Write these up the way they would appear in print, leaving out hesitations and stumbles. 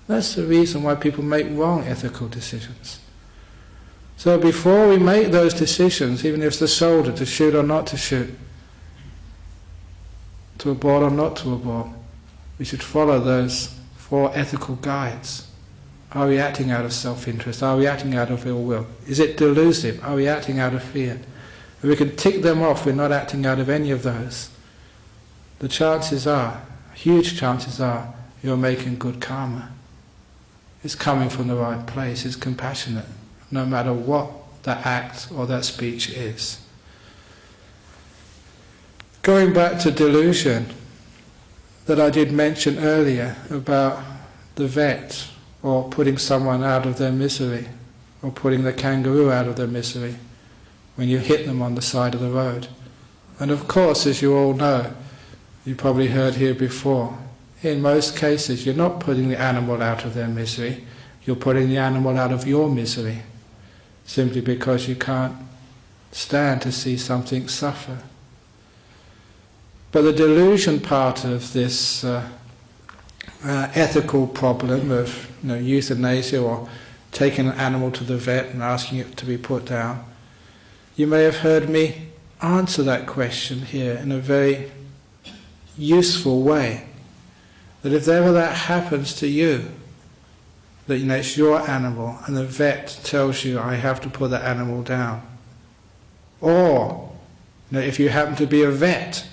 That's the reason why people make wrong ethical decisions. So before we make those decisions, even if it's the shoulder, to shoot or not to shoot, to abort or not to abort, we should follow those 4 ethical guides. Are we acting out of self-interest? Are we acting out of ill will? Is it delusive? Are we acting out of fear? If we can tick them off, we're not acting out of any of those. The chances are, huge chances are, you're making good karma. It's coming from the right place, it's compassionate, no matter what that act or that speech is. Going back to delusion, that I did mention earlier about the vet, or putting someone out of their misery, or putting the kangaroo out of their misery, when you hit them on the side of the road. And of course, as you all know, you probably heard here before, in most cases you're not putting the animal out of their misery, you're putting the animal out of your misery, simply because you can't stand to see something suffer. But the delusion part of this ethical problem of euthanasia, or taking an animal to the vet and asking it to be put down, you may have heard me answer that question here in a very useful way. That if ever that happens to you, that it's your animal and the vet tells you, I have to put that animal down. Or if you happen to be a vet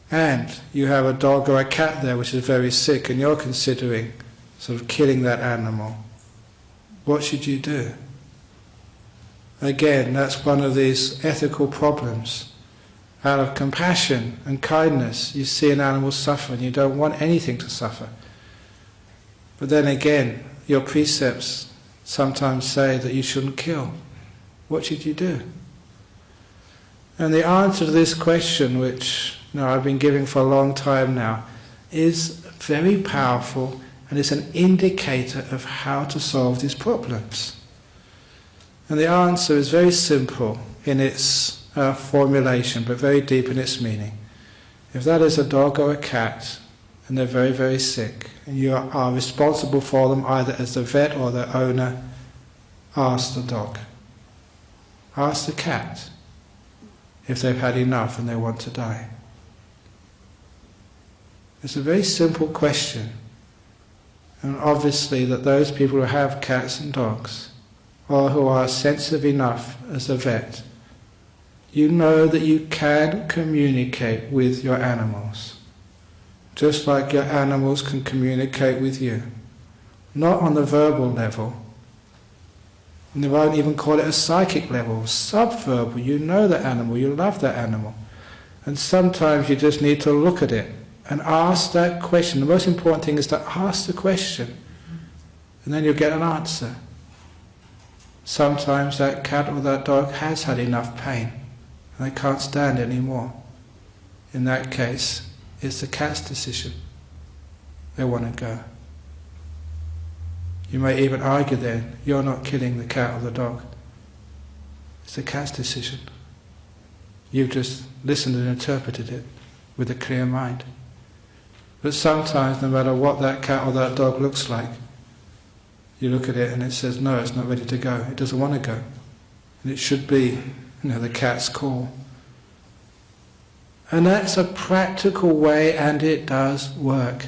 and you have a dog or a cat there which is very sick and you're considering sort of killing that animal, what should you do? Again, that's one of these ethical problems. Out of compassion and kindness, you see an animal suffer and you don't want anything to suffer. But then again, your precepts sometimes say that you shouldn't kill. What should you do? And the answer to this question, which I've been giving for a long time now, is very powerful and is an indicator of how to solve these problems. And the answer is very simple in its formulation, but very deep in its meaning. If that is a dog or a cat, and they're very, very sick, and you are responsible for them either as the vet or the owner, ask the dog. Ask the cat if they've had enough and they want to die. It's a very simple question. And obviously that those people who have cats and dogs, or who are sensitive enough as a vet, you know that you can communicate with your animals, just like your animals can communicate with you. Not on the verbal level, and they won't even call it a psychic level, subverbal. You know that animal, you love that animal. And sometimes you just need to look at it and ask that question. The most important thing is to ask the question, and then you'll get an answer. Sometimes that cat or that dog has had enough pain, and they can't stand anymore. In that case, it's the cat's decision. They want to go. You may even argue then, you're not killing the cat or the dog. It's the cat's decision. You've just listened and interpreted it with a clear mind. But sometimes, no matter what that cat or that dog looks like, you look at it and it says, no, it's not ready to go. It doesn't want to go. And it should be, the cat's call. And that's a practical way, and it does work.